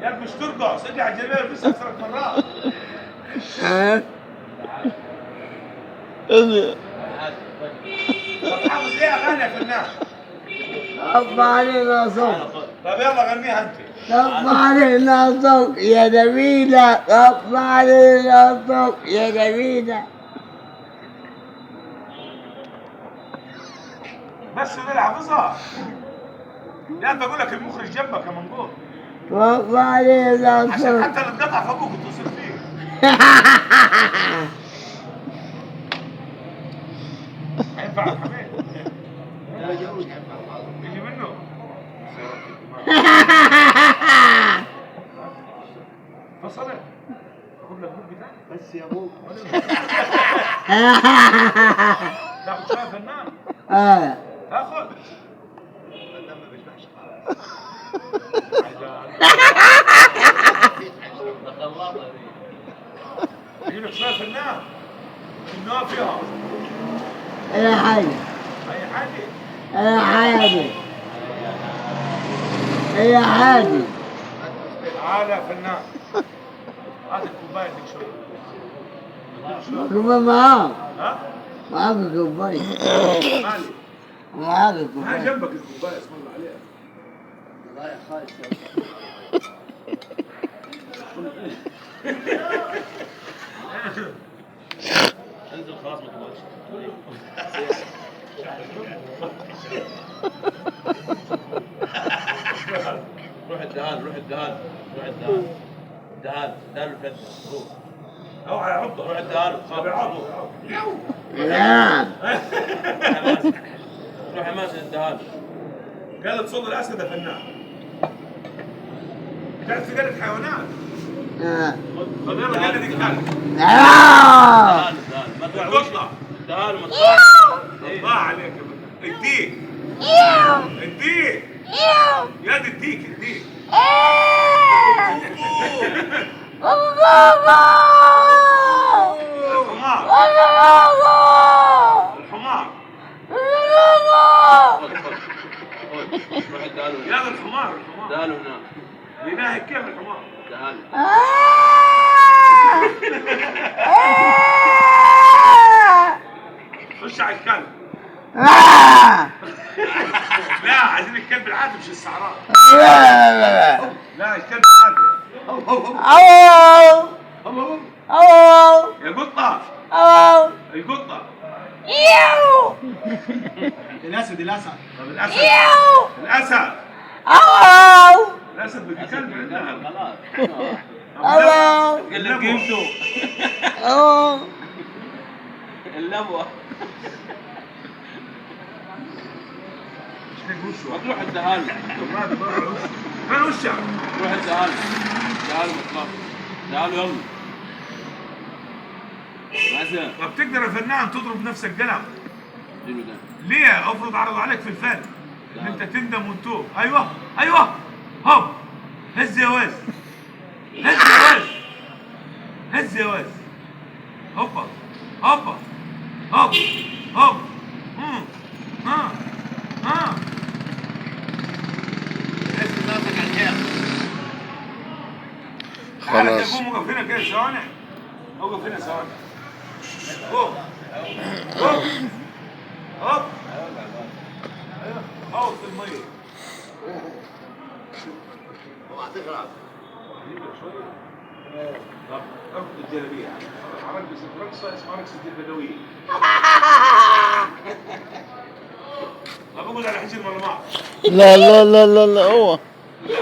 يا ابني مش ترقص، اقلع الجلابيه والبسها 3 مرات. طب حافظ ليه اغاني يا فنان؟ طب علينا صوت. طب يلا غنيها انت. طب علينا صوت يا جميلة، طب علينا صوت يا جميلة. بس دول حافظها. لا بقول لك المخرج جنبك يا منقول. طب علينا عشان صوت. حتى لو انقطع فابوك اتصل فيه. هينفع يا حميد؟ يجي منه. فصلت. اخذ لك بوك بتاعك. بس يا ابوك تاخذ شويه فنان. تاخذ. الفنان ما بيشبعش يجيب لك شويه فنان. النوع فيها. أي حاجة، اي حاجه. أي حاجة، أي حاجة. تعال يا فنان. هات الكوبايه دي شويه. كوباية معاك، ها؟ معاك كوباية، مالي. معاك هاي كوباية. جنبك الكوبايه اسم الله عليها. والله يا خالد انزل خلاص ما تبغاش. روح الدهان روح الدهان روح الدهان دهان دهان الفتح روح اوعى يعضك. روح الدهان طب يعضك. نعم. روح يا مازن الدهان قالت صوت الاسد يا فنان. قالت في قالت حيوانات. طب يلا قالت دي كلب. دهان دهان ما تروح القطه. دهان وما تروح الله عليك يا فنان. الديك. الديك. يا دي الديك الديك. الحمار. الحمار. روح الدهان يا ذا الحمار الحمار. دهان هنا بيناهي كيف الحمار. دهان خش على الكلب. لا عايزين الكلب العادي مش السعران. لا الكلب العادي. يا قطة. القطة. الاسد الاسد طب الأسد. الأسد. الأسد بدي كلب عندنا. خلاص قل قيمته اللبوة ما تروح الدهان فين وشك؟ روح الدهان دهان مطلق دهان يلا مازن طب تقدر يا فنان تضرب نفسك قلم. شنو ده؟ ليه؟ افرض عرضوا عليك في الفيلم ان انت تندم وتتوب. ايوه ايوه هوب هز يا وز هز يا وز هز يا وز هوبا هوبا هوب هوب ها ها تحس نفسك على الحيط. خلاص قوم وقف هنا كده ثواني. وقف هنا ثواني. هوب هوب هوب ايوه هوب في الميه. اوعى تغرق. طب اربط الجلابيه. رقص رقصه اسمها رقصه البدويه. طب اقعد على حجر المرمى. لا لا لا لا لا هو لا،